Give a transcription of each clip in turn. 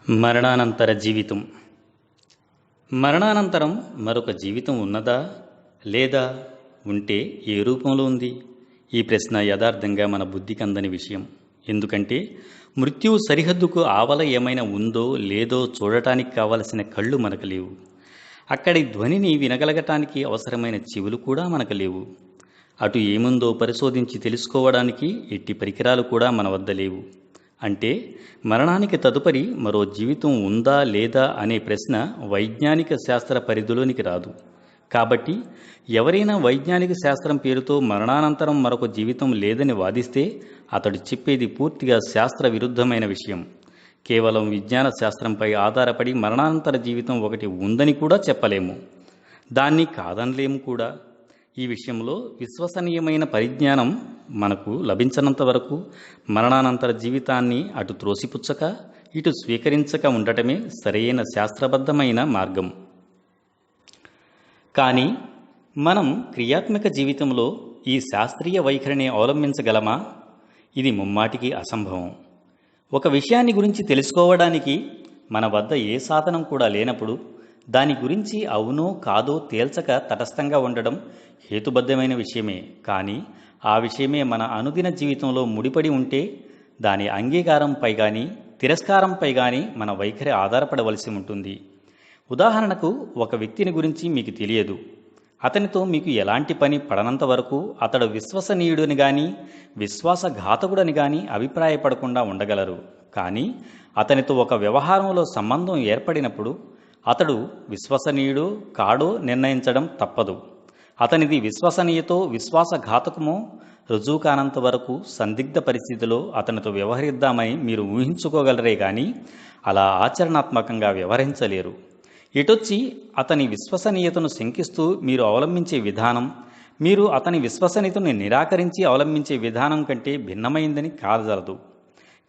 మరణానంతర జీవితం. మరణానంతరం మరొక జీవితం ఉన్నదా, లేదా, ఉంటే ఏ రూపంలో ఉంది? ఈ ప్రశ్న యథార్థంగా మన బుద్ధికి అందని విషయం. ఎందుకంటే మృత్యువు సరిహద్దుకు ఆవల ఏమైనా ఉందో లేదో చూడటానికి కావలసిన కళ్ళు మనకు లేవు. అక్కడి ధ్వనిని వినగలగటానికి అవసరమైన చెవులు కూడా మనకు లేవు. అటు ఏముందో పరిశోధించి తెలుసుకోవడానికి ఎట్టి పరికరాలు కూడా మన వద్ద లేవు. అంటే మరణానికి తదుపరి మరో జీవితం ఉందా లేదా అనే ప్రశ్న వైజ్ఞానిక శాస్త్ర పరిధిలోనికి రాదు. కాబట్టి ఎవరైనా వైజ్ఞానిక శాస్త్రం పేరుతో మరణానంతరం మరొక జీవితం లేదని వాదిస్తే అతడు చెప్పేది పూర్తిగా శాస్త్ర విరుద్ధమైన విషయం. కేవలం విజ్ఞాన శాస్త్రంపై ఆధారపడి మరణానంతర జీవితం ఒకటి ఉందని కూడా చెప్పలేము, దాన్ని కాదనలేము కూడా. ఈ విషయంలో విశ్వసనీయమైన పరిజ్ఞానం మనకు లభించనంత వరకు మరణానంతర జీవితాన్ని అటు త్రోసిపుచ్చక ఇటు స్వీకరించక ఉండటమే సరైన శాస్త్రబద్ధమైన మార్గం. కానీ మనం క్రియాత్మక జీవితంలో ఈ శాస్త్రీయ వైఖరిని అవలంబించగలమా? ఇది ముమ్మాటికి అసంభవం. ఒక విషయాన్ని గురించి తెలుసుకోవడానికి మన వద్ద ఏ సాధనం కూడా లేనప్పుడు దాని గురించి అవునో కాదో తేల్చక తటస్థంగా ఉండడం హేతుబద్ధమైన విషయమే. కానీ ఆ విషయమే మన అనుదిన జీవితంలో ముడిపడి ఉంటే దాని అంగీకారంపై కానీ తిరస్కారంపై కానీ మన వైఖరి ఆధారపడవలసి ఉంటుంది. ఉదాహరణకు, ఒక వ్యక్తిని గురించి మీకు తెలియదు. అతనితో మీకు ఎలాంటి పని పడనంత వరకు అతడు విశ్వసనీయుడని కానీ విశ్వాసఘాతకుడని కానీ అభిప్రాయపడకుండా ఉండగలరు. కానీ అతనితో ఒక వ్యవహారంలో సంబంధం ఏర్పడినప్పుడు అతడు విశ్వసనీయుడో కాడో నిర్ణయించడం తప్పదు. అతనిది విశ్వసనీయతో విశ్వాసఘాతకమో రుజువు కానంత వరకు సందిగ్ధ పరిస్థితిలో అతనితో వ్యవహరిద్దామని మీరు ఊహించుకోగలరే కానీ అలా ఆచరణాత్మకంగా వ్యవహరించలేరు. ఇటొచ్చి అతని విశ్వసనీయతను శంకిస్తూ మీరు అవలంబించే విధానం మీరు అతని విశ్వసనీయతను నిరాకరించి అవలంబించే విధానం కంటే భిన్నమైందని కాదలదు.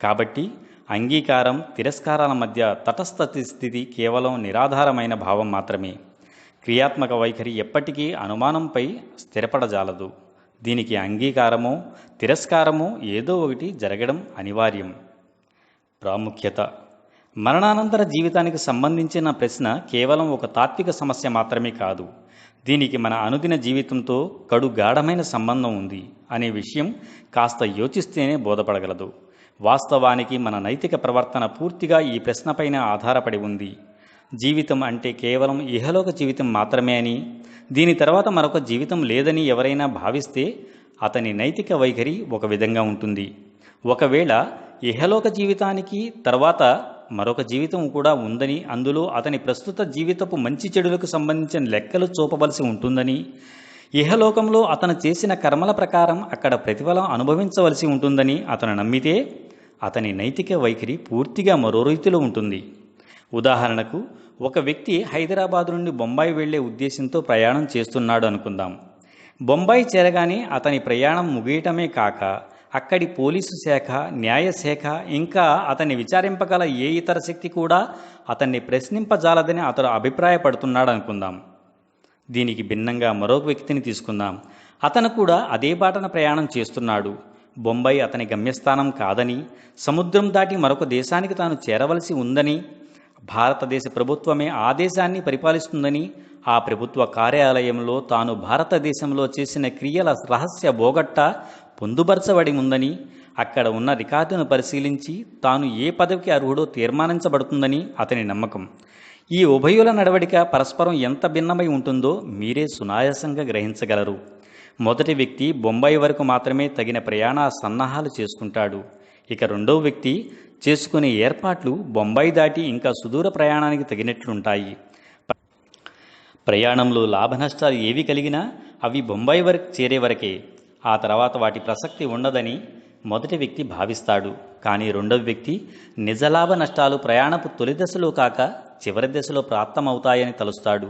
కాబట్టి అంగీకారం తిరస్కారాల మధ్య తటస్థ స్థితి కేవలం నిరాధారమైన భావం మాత్రమే. క్రియాత్మక వైఖరి ఎప్పటికీ అనుమానంపై స్థిరపడజాలదు. దీనికి అంగీకారమో తిరస్కారమో ఏదో ఒకటి జరగడం అనివార్యం. ప్రాముఖ్యత. మరణానంతర జీవితానికి సంబంధించిన ప్రశ్న కేవలం ఒక తాత్విక సమస్య మాత్రమే కాదు. దీనికి మన అనుదిన జీవితంతో కడుగాఢమైన సంబంధం ఉంది అనే విషయం కాస్త యోచిస్తేనే బోధపడగలదు. వాస్తవానికి మన నైతిక ప్రవర్తన పూర్తిగా ఈ ప్రశ్నపైన ఆధారపడి ఉంది. జీవితం అంటే కేవలం ఇహలోక జీవితం మాత్రమే అని, దీని తర్వాత మరొక జీవితం లేదని ఎవరైనా భావిస్తే అతని నైతిక వైఖరి ఒక విధంగా ఉంటుంది. ఒకవేళ ఇహలోక జీవితానికి తర్వాత మరొక జీవితం కూడా ఉందని, అందులో అతని ప్రస్తుత జీవితపు మంచి చెడులకు సంబంధించిన లెక్కలు చూపవలసి ఉంటుందని, ఇహలోకంలో అతను చేసిన కర్మల ప్రకారం అక్కడ ప్రతిఫలం అనుభవించవలసి ఉంటుందని అతను నమ్మితే అతని నైతిక వైఖరి పూర్తిగా మరో రీతిలో ఉంటుంది. ఉదాహరణకు, ఒక వ్యక్తి హైదరాబాద్ నుండి బొంబాయి వెళ్లే ఉద్దేశంతో ప్రయాణం చేస్తున్నాడు అనుకుందాం. బొంబాయి చేరగానే అతని ప్రయాణం ముగియటమే కాక అక్కడి పోలీసు శాఖ, న్యాయశాఖ ఇంకా అతన్ని విచారింపగల ఏ ఇతర శక్తి కూడా అతన్ని ప్రశ్నింపజాలదని అతడు అభిప్రాయపడుతున్నాడు అనుకుందాం. దీనికి భిన్నంగా మరొక వ్యక్తిని తీసుకుందాం. అతను కూడా అదే బాటన ప్రయాణం చేస్తున్నాడు. బొంబాయి అతని గమ్యస్థానం కాదని, సముద్రం దాటి మరొక దేశానికి తాను చేరవలసి ఉందని, భారతదేశ ప్రభుత్వమే ఆ దేశాన్ని పరిపాలిస్తుందని, ఆ ప్రభుత్వ కార్యాలయంలో తాను భారతదేశంలో చేసిన క్రియల రహస్య బోగట్ట పొందుపరచబడి ఉందని, అక్కడ ఉన్న రికార్డును పరిశీలించి తాను ఏ పదవికి అర్హుడో తీర్మానించబడుతుందని అతని నమ్మకం. ఈ ఉభయుల నడవడిక పరస్పరం ఎంత భిన్నమై ఉంటుందో మీరే సునాయాసంగా గ్రహించగలరు. మొదటి వ్యక్తి బొంబాయి వరకు మాత్రమే తగిన ప్రయాణ సన్నాహాలు చేసుకుంటాడు. ఇక రెండవ వ్యక్తి చేసుకునే ఏర్పాట్లు బొంబాయి దాటి ఇంకా సుదూర ప్రయాణానికి తగినట్లుంటాయి. ప్రయాణంలో లాభనష్టాలు ఏవి కలిగినా అవి బొంబాయి వరకు చేరే వరకే. ఆ తర్వాత వాటి ప్రసక్తి ఉండదని మొదటి వ్యక్తి భావిస్తాడు. కానీ రెండవ వ్యక్తి నిజలాభ నష్టాలు ప్రయాణపు తొలి దశలో కాక చివరి దశలో ప్రాప్తమవుతాయని తలుస్తాడు.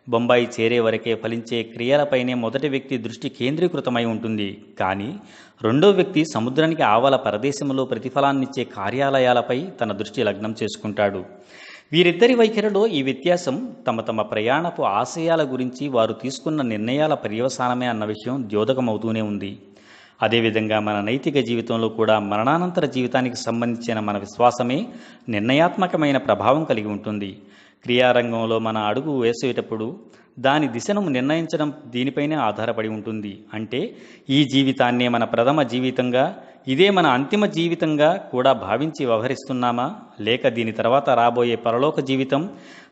బొంబాయి చేరే వరకే ఫలించే క్రియలపైనే మొదటి వ్యక్తి దృష్టి కేంద్రీకృతమై ఉంటుంది. కానీ రెండో వ్యక్తి సముద్రానికి ఆవల పరదేశంలో ప్రతిఫలాన్నిచ్చే కార్యాలయాలపై తన దృష్టి లగ్నం చేసుకుంటాడు. వీరిద్దరి వైఖరిలో ఈ వ్యత్యాసం తమ తమ ప్రయాణపు ఆశయాల గురించి వారు తీసుకున్న నిర్ణయాల పర్యవసానమే అన్న విషయం ద్యోతకమవుతూనే ఉంది. అదేవిధంగా మన నైతిక జీవితంలో కూడా మరణానంతర జీవితానికి సంబంధించిన మన విశ్వాసమే నిర్ణయాత్మకమైన ప్రభావం కలిగి ఉంటుంది. క్రియారంగంలో మన అడుగు వేసేటప్పుడు దాని దిశను నిర్ణయించడం దీనిపైనే ఆధారపడి ఉంటుంది. అంటే ఈ జీవితాన్నే మన ప్రథమ జీవితంగా, ఇదే మన అంతిమ జీవితంగా కూడా భావించి వ్యవహరిస్తున్నామా, లేక దీని తర్వాత రాబోయే పరలోక జీవితం,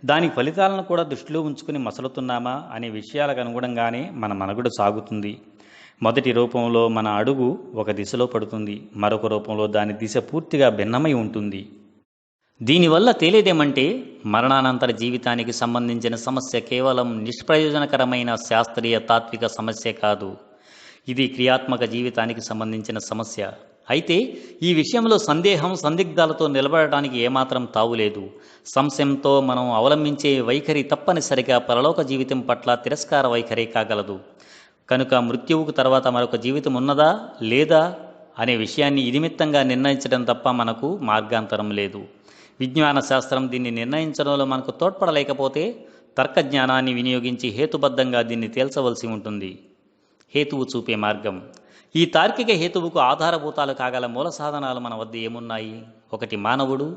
దాని ఫలితాలను కూడా దృష్టిలో ఉంచుకుని మసలుతున్నామా అనే విషయాలకు అనుగుణంగానే మన మనుగడ సాగుతుంది. మొదటి రూపంలో మన అడుగు ఒక దిశలో పడుతుంది, మరొక రూపంలో దాని దిశ పూర్తిగా భిన్నమై ఉంటుంది. దీనివల్ల తేలేదేమంటే మరణానంతర జీవితానికి సంబంధించిన సమస్య కేవలం నిష్ప్రయోజనకరమైన శాస్త్రీయ తాత్విక సమస్య కాదు, ఇది క్రియాత్మక జీవితానికి సంబంధించిన సమస్య. అయితే ఈ విషయంలో సందేహం, సందిగ్ధాలతో నిలబడటానికి ఏమాత్రం తావులేదు. సంశయంతో మనం అవలంబించే వైఖరి తప్పనిసరిగా పరలోక జీవితం పట్ల తిరస్కార వైఖరి కాగలదు. కనుక మృత్యువుకు తర్వాత మరొక జీవితం ఉన్నదా లేదా అనే విషయాన్ని ఇదిమిత్తంగా నిర్ణయించడం తప్ప మనకు మార్గాంతరం లేదు. విజ్ఞాన శాస్త్రం దీన్ని నిర్ణయించడంలో మనకు తోడ్పడలేకపోతే తర్కజ్ఞానాన్ని వినియోగించి హేతుబద్ధంగా దీన్ని తేల్చవలసి ఉంటుంది. హేతువు చూపే మార్గం. ఈ తార్కిక హేతువుకు ఆధారభూతాలు కాగల మూల సాధనాలు మన వద్ద ఏమున్నాయి? ఒకటి మానవుడు,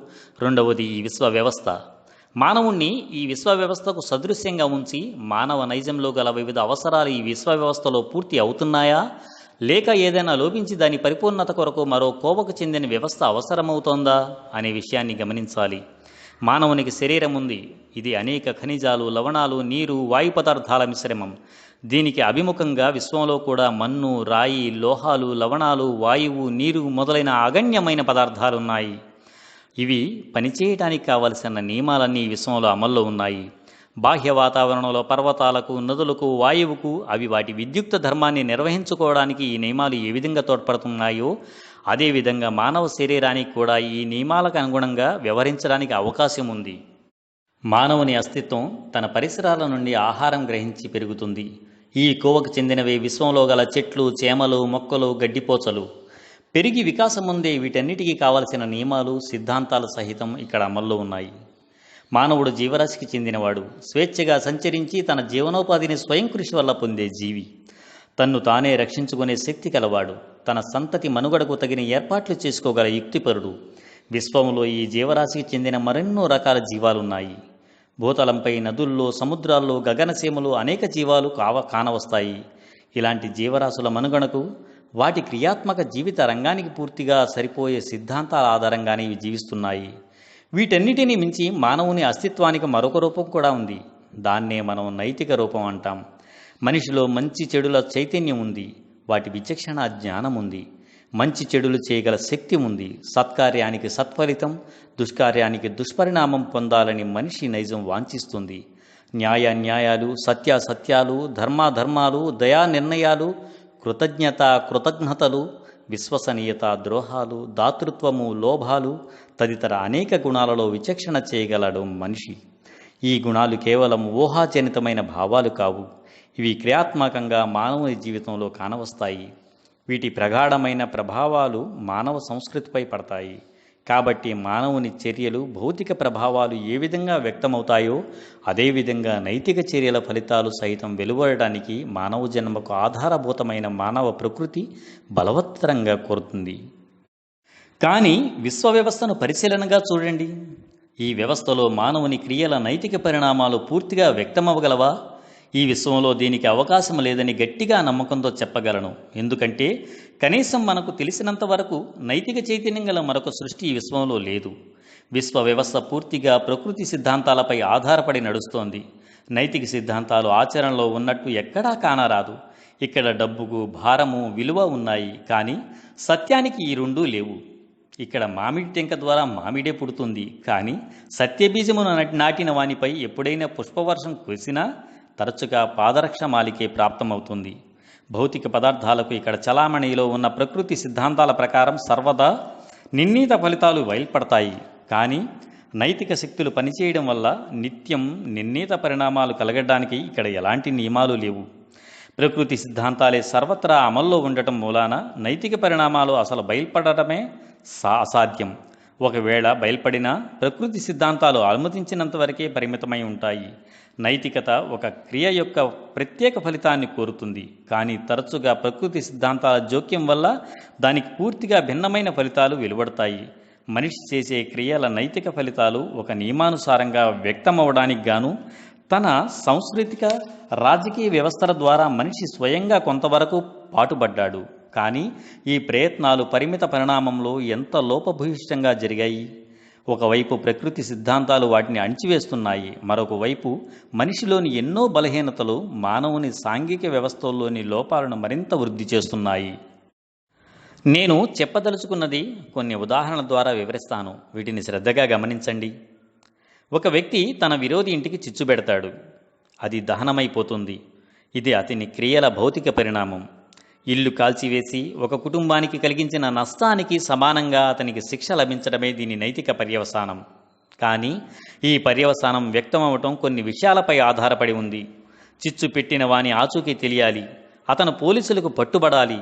రెండవది ఈ విశ్వ వ్యవస్థ. మానవుణ్ణి ఈ విశ్వ వ్యవస్థకు సదృశ్యంగా ఉంచి మానవ నైజంలో గల వివిధ అవసరాలు ఈ విశ్వ వ్యవస్థలో పూర్తి అవుతున్నాయా, లేక ఏదైనా లోపించి దాని పరిపూర్ణత కొరకు మరో కోవకు చెందిన వ్యవస్థ అవసరమవుతోందా అనే విషయాన్ని గమనించాలి. మానవునికి శరీరం ఉంది. ఇది అనేక ఖనిజాలు, లవణాలు, నీరు, వాయు పదార్థాల మిశ్రమం. దీనికి అభిముఖంగా విశ్వంలో కూడా మన్ను, రాయి, లోహాలు, లవణాలు, వాయువు, నీరు మొదలైన అగణ్యమైన పదార్థాలున్నాయి. ఇవి పనిచేయటానికి కావలసిన నియమాలన్నీ విశ్వంలో అమల్లో ఉన్నాయి. బాహ్య వాతావరణంలో పర్వతాలకు, నదులకు, వాయువుకు అవి వాటి విద్యుక్త ధర్మాన్ని నిర్వహించుకోవడానికి ఈ నియమాలు ఏ విధంగా తోడ్పడుతున్నాయో, అదేవిధంగా మానవ శరీరానికి కూడా ఈ నియమాలకు అనుగుణంగా వ్యవహరించడానికి అవకాశం ఉంది. మానవుని అస్తిత్వం తన పరిసరాల నుండి ఆహారం గ్రహించి పెరుగుతుంది. ఈ కోవకు చెందినవే విశ్వంలో గల చెట్లు, చేమలు, మొక్కలు, గడ్డిపోచలు. పెరిగి వికాసం ముందే వీటన్నిటికీ కావలసిన నియమాలు, సిద్ధాంతాలు సహితం ఇక్కడ అమల్లో ఉన్నాయి. మానవుడు జీవరాశికి చెందినవాడు. స్వేచ్ఛగా సంచరించి తన జీవనోపాధిని స్వయం కృషి వల్ల పొందే జీవి. తన్ను తానే రక్షించుకునే శక్తి కలవాడు. తన సంతతి మనుగడకు తగిన ఏర్పాట్లు చేసుకోగల యుక్తిపరుడు. విశ్వంలో ఈ జీవరాశికి చెందిన మరెన్నో రకాల జీవాలున్నాయి. భూతలంపై, నదుల్లో, సముద్రాల్లో, గగనసీమలో అనేక జీవాలు కానవస్తాయి. ఇలాంటి జీవరాశుల మనుగడకు వాటి క్రియాత్మక జీవిత రంగానికి పూర్తిగా సరిపోయే సిద్ధాంతాల ఆధారంగానే ఇవి జీవిస్తున్నాయి. వీటన్నిటినీ మించి మానవుని అస్తిత్వానికి మరొక రూపం కూడా ఉంది. దాన్నే మనం నైతిక రూపం అంటాం. మనిషిలో మంచి చెడుల చైతన్యం ఉంది. వాటి విచక్షణ జ్ఞానం ఉంది. మంచి చెడులు చేయగల శక్తి ఉంది. సత్కార్యానికి సత్ఫలితం, దుష్కార్యానికి దుష్పరిణామం పొందాలని మనిషి నైజం వాంఛిస్తుంది. న్యాయాలు, సత్యాసత్యాలు, ధర్మాధర్మాలు, దయా నిర్ణయాలు, కృతజ్ఞత కృతజ్ఞతలు, విశ్వసనీయత, ద్రోహాలు, దాతృత్వము, లోభాలు తదితర అనేక గుణాలలో విచక్షణ చేయగలడు మనిషి. ఈ గుణాలు కేవలం ఊహాజనితమైన భావాలు కావు. ఇవి క్రియాత్మకంగా మానవుని జీవితంలో కానవస్తాయి. వీటి ప్రగాఢమైన ప్రభావాలు మానవ సంస్కృతిపై పడతాయి. కాబట్టి మానవుని చర్యలు, భౌతిక ప్రభావాలు ఏ విధంగా వ్యక్తమవుతాయో అదేవిధంగా నైతిక చర్యల ఫలితాలు సైతం వెలువడడానికి మానవ జన్మకు ఆధారభూతమైన మానవ ప్రకృతి బలవత్తరంగా కోరుతుంది. కానీ విశ్వ వ్యవస్థను పరిశీలనగా చూడండి. ఈ వ్యవస్థలో మానవుని క్రియల నైతిక పరిణామాలు పూర్తిగా వ్యక్తమవగలవా? ఈ విశ్వంలో దీనికి అవకాశం లేదని గట్టిగా నమ్మకంతో చెప్పగలను. ఎందుకంటే కనీసం మనకు తెలిసినంత వరకు నైతిక చైతన్యం గల మరొక సృష్టి ఈ విశ్వంలో లేదు. విశ్వ వ్యవస్థ పూర్తిగా ప్రకృతి సిద్ధాంతాలపై ఆధారపడి నడుస్తోంది. నైతిక సిద్ధాంతాలు ఆచరణలో ఉన్నట్టు ఎక్కడా కానరాదు. ఇక్కడ డబ్బుకు భారము, విలువ ఉన్నాయి. కానీ సత్యానికి ఈ రెండూ లేవు. ఇక్కడ మామిడి టెంక ద్వారా మామిడే పుడుతుంది. కానీ సత్యబీజమును నాటిన వానిపై ఎప్పుడైనా పుష్పవర్షం కురిసినా తరచుగా పాదరక్ష మాలికే ప్రాప్తమవుతుంది. భౌతిక పదార్థాలకు ఇక్కడ చలామణిలో ఉన్న ప్రకృతి సిద్ధాంతాల ప్రకారం సర్వదా నిర్ణీత ఫలితాలు బయల్పడతాయి. కానీ నైతిక శక్తులు పనిచేయడం వల్ల నిత్యం నిర్ణీత పరిణామాలు కలగడానికి ఇక్కడ ఎలాంటి నియమాలు లేవు. ప్రకృతి సిద్ధాంతాలే సర్వత్రా అమల్లో ఉండటం మూలాన నైతిక పరిణామాలు అసలు బయల్పడటమే అసాధ్యం. ఒకవేళ బయల్పడినా ప్రకృతి సిద్ధాంతాలు అనుమతించినంత వరకే పరిమితమై ఉంటాయి. నైతికత ఒక క్రియ యొక్క ప్రత్యేక ఫలితాన్ని కోరుతుంది, కానీ తరచుగా ప్రకృతి సిద్ధాంతాల జోక్యం వల్ల దానికి పూర్తిగా భిన్నమైన ఫలితాలు వెలువడతాయి. మనిషి చేసే క్రియల నైతిక ఫలితాలు ఒక నియమానుసారంగా వ్యక్తమవడానికి గాను తన సాంస్కృతిక రాజకీయ వ్యవస్థల ద్వారా మనిషి స్వయంగా కొంతవరకు పాటుపడ్డాడు. కానీ ఈ ప్రయత్నాలు పరిమిత పరిణామంలో ఎంత లోపభూయిష్టంగా జరిగాయి. ఒకవైపు ప్రకృతి సిద్ధాంతాలు వాటిని అణిచివేస్తున్నాయి, మరొక వైపు మనిషిలోని ఎన్నో బలహీనతలు మానవుని సాంఘిక వ్యవస్థల్లోని లోపాలను మరింత వృద్ధి చేస్తున్నాయి. నేను చెప్పదలుచుకున్నది కొన్ని ఉదాహరణల ద్వారా వివరిస్తాను, వీటిని శ్రద్ధగా గమనించండి. ఒక వ్యక్తి తన విరోధి ఇంటికి చిచ్చు పెడతాడు, అది దహనమైపోతుంది. ఇది అతని క్రియల భౌతిక పరిణామం. ఇల్లు కాల్చివేసి ఒక కుటుంబానికి కలిగించిన నష్టానికి సమానంగా అతనికి శిక్ష లభించడమే దీని నైతిక పర్యవసానం. కానీ ఈ పర్యవసానం వ్యక్తమవటం కొన్ని విషయాలపై ఆధారపడి ఉంది. చిచ్చు పెట్టిన వాని ఆచూకీ తెలియాలి, అతను పోలీసులకు పట్టుబడాలి,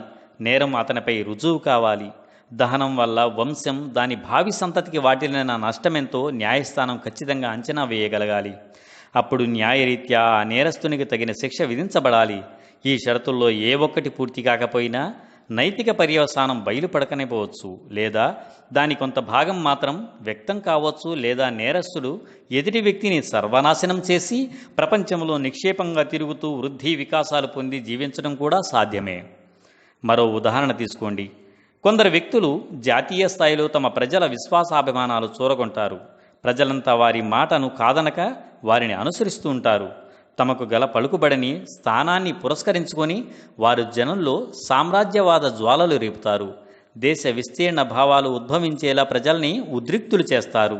నేరం అతనిపై రుజువు కావాలి. దహనం వల్ల వంశం, దాని భావి సంతతికి వాటిల్లిన నష్టమెంతో న్యాయస్థానం ఖచ్చితంగా అంచనా వేయగలగాలి. అప్పుడు న్యాయరీత్యా ఆ నేరస్తునికి తగిన శిక్ష విధించబడాలి. ఈ షరతుల్లో ఏ ఒక్కటి పూర్తి కాకపోయినా నైతిక పర్యవసానం బయలుపడకనిపోవచ్చు, లేదా దాని కొంత భాగం మాత్రం వ్యక్తం కావచ్చు, లేదా నేరస్తుడు ఎదుటి వ్యక్తిని సర్వనాశనం చేసి ప్రపంచంలో నిక్షేపంగా తిరుగుతూ వృద్ధి వికాసాలు పొంది జీవించడం కూడా సాధ్యమే. మరో ఉదాహరణ తీసుకోండి. కొందరు వ్యక్తులు జాతీయ స్థాయిలో తమ ప్రజల విశ్వాసాభిమానాలు చూరగొంటారు. ప్రజలంతా వారి మాటను కాదనక వారిని అనుసరిస్తూ ఉంటారు. తమకు గల పలుకుబడిని, స్థానాన్ని పురస్కరించుకొని వారు జనంలో సామ్రాజ్యవాద జ్వాలలు రేపుతారు. దేశ విస్తీర్ణ భావాలు ఉద్భవించేలా ప్రజల్ని ఉద్రిక్తులు చేస్తారు.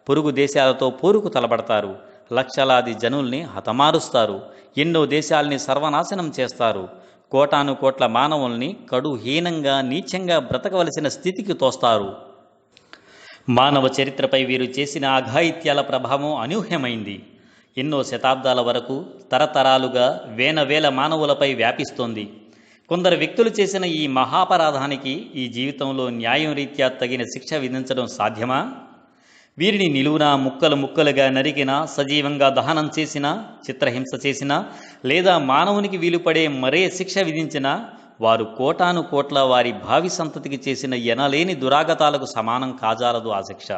పొరుగు దేశాలతో పోరుకు తలబడతారు. లక్షలాది జనుల్ని హతమారుస్తారు. ఎన్నో దేశాల్ని సర్వనాశనం చేస్తారు. కోటాను కోట్ల మానవుల్ని కడుహీనంగా, నీచంగా బ్రతకవలసిన స్థితికి తోస్తారు. మానవ చరిత్రపై వీరు చేసిన అఘాయిత్యాల ప్రభావం అనూహ్యమైంది. ఎన్నో శతాబ్దాల వరకు, తరతరాలుగా వేల మానవులపై వ్యాపిస్తోంది. కొందరు వ్యక్తులు చేసిన ఈ మహాపరాధానికి ఈ జీవితంలో న్యాయం రీత్యా తగిన శిక్ష విధించడం సాధ్యమా? వీరిని నిలువునా ముక్కలుగా నరికినా, సజీవంగా దహనం చేసినా, చిత్రహింస చేసినా, లేదా మానవునికి వీలుపడే మరే శిక్ష విధించినా వారు కోటాను కోట్ల వారి భావి సంతతికి చేసిన ఎనలేని దురాగతాలకు సమానం కాజాలదు ఆ శిక్ష.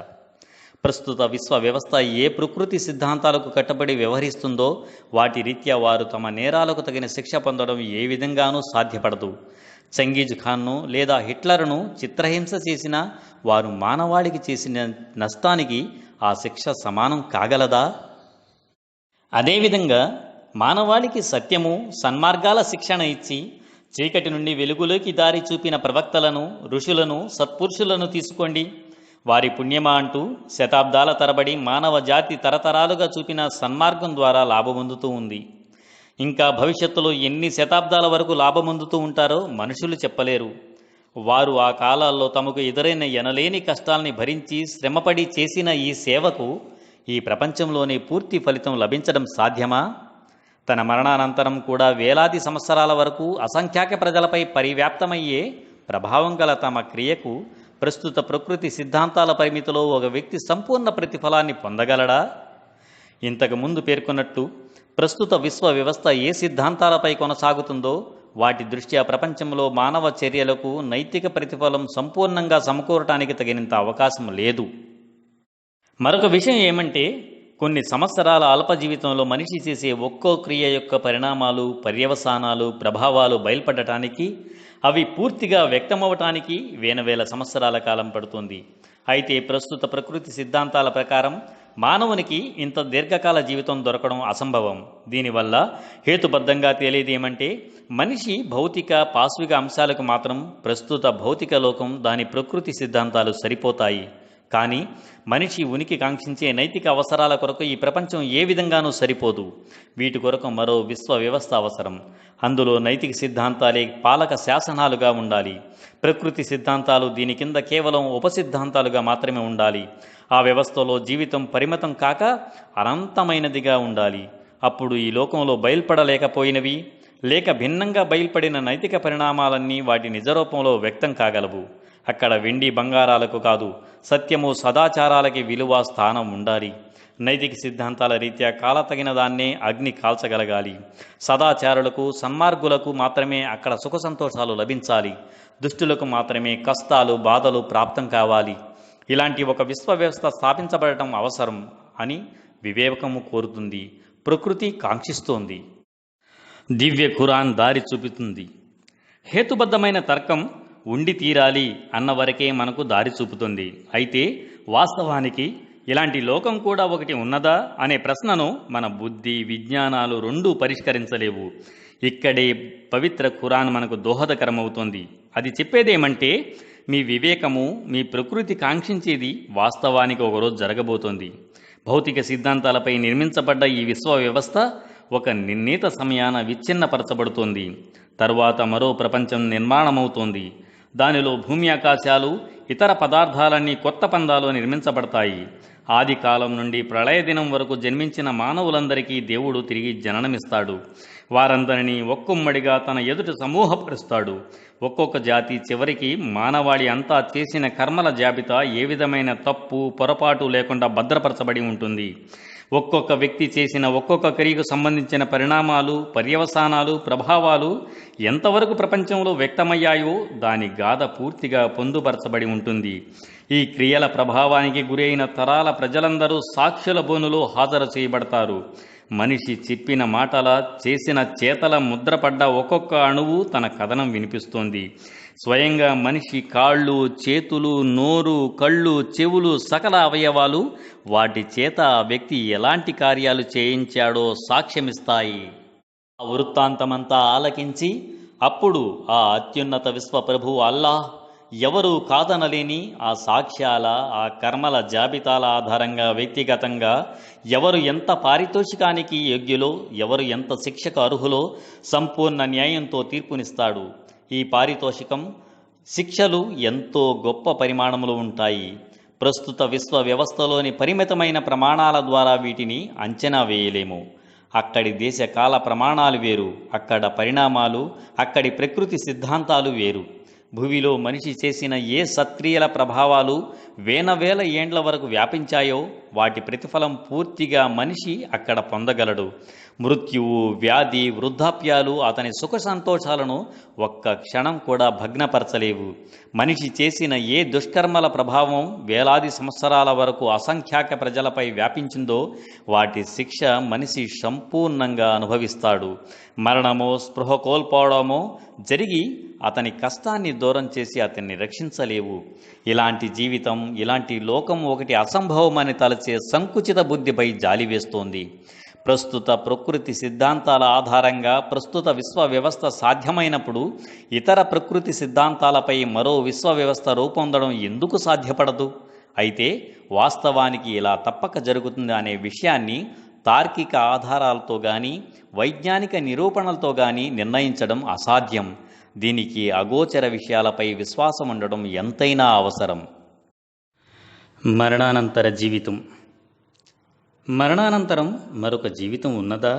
ప్రస్తుత విశ్వ వ్యవస్థ ఏ ప్రకృతి సిద్ధాంతాలకు కట్టబడి వ్యవహరిస్తుందో వాటి రీత్యా వారు తమ నేరాలకు తగిన శిక్ష పొందడం ఏ విధంగానూ సాధ్యపడదు. చంగీజ్ ఖాన్ను లేదా హిట్లర్ను చిత్రహింస చేసినా వారు మానవాళికి చేసిన నష్టానికి ఆ శిక్ష సమానం కాగలదా? అదేవిధంగా మానవాళికి సత్యము, సన్మార్గాల శిక్షణ ఇచ్చి చీకటి నుండి వెలుగులోకి దారి చూపిన ప్రవక్తలను, ఋషులను, సత్పురుషులను తీసుకోండి. వారి పుణ్యమా అంటూ శతాబ్దాల తరబడి మానవ జాతి తరతరాలుగా చూపిన సన్మార్గం ద్వారా లాభమొందుతూ ఉంది. ఇంకా భవిష్యత్తులో ఎన్ని శతాబ్దాల వరకు లాభమొందుతూ ఉంటారో మనుషులు చెప్పలేరు. వారు ఆ కాలాల్లో తమకు ఎదురైన ఎనలేని కష్టాల్ని భరించి శ్రమపడి చేసిన ఈ సేవకు ఈ ప్రపంచంలోనే పూర్తి ఫలితం లభించడం సాధ్యమా? తన మరణానంతరం కూడా వేలాది సంవత్సరాల వరకు అసంఖ్యాక ప్రజలపై పరివ్యాప్తమయ్యే ప్రభావం గల తమ క్రియకు ప్రస్తుత ప్రకృతి సిద్ధాంతాల పరిమితిలో ఒక వ్యక్తి సంపూర్ణ ప్రతిఫలాన్ని పొందగలడా? ఇంతకు ముందు పేర్కొన్నట్టు ప్రస్తుత విశ్వ వ్యవస్థ ఏ సిద్ధాంతాలపై కొనసాగుతుందో వాటి దృష్ట్యా ప్రపంచంలో మానవ చర్యలకు నైతిక ప్రతిఫలం సంపూర్ణంగా సమకూరటానికి తగినంత అవకాశం లేదు. మరొక విషయం ఏమంటే, కొన్ని సంవత్సరాల అల్ప జీవితంలో మనిషి చేసే ఒక్కో క్రియ యొక్క పరిణామాలు, పర్యవసానాలు, ప్రభావాలు బయల్పడటానికి, అవి పూర్తిగా వ్యక్తమవటానికి వేల సంవత్సరాల కాలం పడుతుంది. అయితే ప్రస్తుత ప్రకృతి సిద్ధాంతాల ప్రకారం మానవునికి ఇంత దీర్ఘకాల జీవితం దొరకడం అసంభవం. దీనివల్ల హేతుబద్ధంగా తేలేది ఏమంటే, మనిషి భౌతిక, పాశ్విక అంశాలకు మాత్రం ప్రస్తుత భౌతిక లోకం, దాని ప్రకృతి సిద్ధాంతాలు సరిపోతాయి. కానీ మనిషి ఉనికి కాంక్షించే నైతిక అవసరాల కొరకు ఈ ప్రపంచం ఏ విధంగానూ సరిపోదు. వీటి కొరకు మరో విశ్వ వ్యవస్థ అవసరం. అందులో నైతిక సిద్ధాంతాలే పాలక శాసనాలుగా ఉండాలి. ప్రకృతి సిద్ధాంతాలు దీని కింద కేవలం ఉపసిద్ధాంతాలుగా మాత్రమే ఉండాలి. ఆ వ్యవస్థలో జీవితం పరిమితం కాక అనంతమైనదిగా ఉండాలి. అప్పుడు ఈ లోకంలో బయల్పడలేకపోయినవి లేక భిన్నంగా బయల్పడిన నైతిక పరిణామాలన్నీ వాటి నిజరూపంలో వ్యక్తం కాగలవు. అక్కడ వెండి బంగారాలకు కాదు, సత్యము సదాచారాలకి విలువ స్థానం ఉండాలి. నైతిక సిద్ధాంతాల రీత్యా కాలతగిన దాన్నే అగ్ని కాల్చగలగాలి. సదాచారులకు సన్మార్గులకు మాత్రమే అక్కడ సుఖ సంతోషాలు లభించాలి. దుష్టులకు మాత్రమే కష్టాలు బాధలు ప్రాప్తం కావాలి. ఇలాంటి ఒక విశ్వ వ్యవస్థ స్థాపించబడటం అవసరం అని వివేకము కోరుతుంది, ప్రకృతి కాంక్షిస్తోంది. దివ్య ఖురాన్ దారి చూపుతుంది. హేతుబద్ధమైన తర్కం ఉండి తీరాలి అన్న వరకే మనకు దారి చూపుతుంది. అయితే వాస్తవానికి ఇలాంటి లోకం కూడా ఒకటి ఉన్నదా అనే ప్రశ్నను మన బుద్ధి విజ్ఞానాలు రెండూ పరిష్కరించలేవు. ఇక్కడే పవిత్ర ఖురాన్ మనకు దోహదకరమవుతోంది. అది చెప్పేదేమంటే, మీ వివేకము మీ ప్రకృతి కాంక్షించేది వాస్తవానికి ఒకరోజు జరగబోతోంది. భౌతిక సిద్ధాంతాలపై నిర్మించబడ్డ ఈ విశ్వ వ్యవస్థ ఒక నిర్ణీత సమయాన విచ్ఛిన్నపరచబడుతోంది. తరువాత మరో ప్రపంచం నిర్మాణమవుతోంది. దానిలో భూమి ఆకాశాలు ఇతర పదార్థాలన్నీ కొత్త పందాలో నిర్మించబడతాయి. ఆది కాలం నుండి ప్రళయ దినం వరకు జన్మించిన మానవులందరికీ దేవుడు తిరిగి జననమిస్తాడు. వారందరినీ ఒక్కొమ్మడిగా తన ఎదుట సమూహపరుస్తాడు. ఒక్కొక్క జాతి చివరికి మానవాళి అంతా చేసిన కర్మల జాబితా ఏ విధమైన తప్పు పొరపాటు లేకుండా భద్రపరచబడి ఉంటుంది. ఒక్కొక్క వ్యక్తి చేసిన ఒక్కొక్క క్రియకు సంబంధించిన పరిణామాలు, పర్యవసానాలు, ప్రభావాలు ఎంతవరకు ప్రపంచంలో వ్యక్తమయ్యాయో దాని గాథ పూర్తిగా పొందుపరచబడి ఉంటుంది. ఈ క్రియల ప్రభావానికి గురైన తరాల ప్రజలందరూ సాక్షుల బోనులో హాజరు చేయబడతారు. మనిషి చెప్పిన మాటల, చేసిన చేతల ముద్రపడ్డ ఒక్కొక్క అణువు తన కథనం వినిపిస్తోంది. స్వయంగా మనిషి కాళ్ళు, చేతులు, నోరు, కళ్ళు, చెవులు, సకల అవయవాలు వాటి చేత ఆ వ్యక్తి ఎలాంటి కార్యాలు చేయించాడో సాక్ష్యమిస్తాయి. ఆ వృత్తాంతమంతా ఆలకించి అప్పుడు ఆ అత్యున్నత విశ్వప్రభు అల్లాహ్ ఎవరు కాదనలేని ఆ సాక్ష్యాల, ఆ కర్మల జాబితాల ఆధారంగా వ్యక్తిగతంగా ఎవరు ఎంత పారితోషికానికి యోగ్యులో, ఎవరు ఎంత శిక్షకు అర్హులో సంపూర్ణ న్యాయంతో తీర్పునిస్తాడు. ఈ పారితోషికం, శిక్షలు ఎంతో గొప్ప పరిమాణంలో ఉంటాయి. ప్రస్తుత విశ్వ వ్యవస్థలోని పరిమితమైన ప్రమాణాల ద్వారా వీటిని అంచనా వేయలేము. అక్కడి దేశ కాల ప్రమాణాలు వేరు, అక్కడ పరిణామాలు, అక్కడి ప్రకృతి సిద్ధాంతాలు వేరు. భూమిలో మనిషి చేసిన ఏ సత్క్రియల ప్రభావాలు వేల ఏండ్ల వరకు వ్యాపించాయో వాటి ప్రతిఫలం పూర్తిగా మనిషి అక్కడ పొందగలడు. మృత్యువు, వ్యాధి, వృద్ధాప్యాలు అతని సుఖ సంతోషాలను ఒక్క క్షణం కూడా భగ్నపరచలేవు. మనిషి చేసిన ఏ దుష్కర్మల ప్రభావం వేలాది సంవత్సరాల వరకు అసంఖ్యాక ప్రజలపై వ్యాపించిందో వాటి శిక్ష మనిషి సంపూర్ణంగా అనుభవిస్తాడు. మరణమో, స్పృహ కోల్పోవడమో జరిగి అతని కష్టాన్ని దూరం చేసి అతన్ని రక్షించలేవు. ఇలాంటి జీవితం, ఇలాంటి లోకం ఒకటి అసంభవమని తలచే సంకుచిత బుద్ధిపై జాలి వేస్తోంది. ప్రస్తుత ప్రకృతి సిద్ధాంతాల ఆధారంగా ప్రస్తుత విశ్వ వ్యవస్థ సాధ్యమైనప్పుడు ఇతర ప్రకృతి సిద్ధాంతాలపై మరో విశ్వ వ్యవస్థ రూపొందడం ఎందుకు సాధ్యపడదు? అయితే వాస్తవానికి ఇలా తప్పక జరుగుతుంది అనే విషయాన్ని తార్కిక ఆధారాలతో కానీ వైజ్ఞానిక నిరూపణలతో కానీ నిర్ణయించడం అసాధ్యం. దీనికి అగోచర విషయాలపై విశ్వాసం ఉండడం ఎంతైనా అవసరం. మరణానంతర జీవితం. మరణానంతరం మరొక జీవితం ఉన్నదా?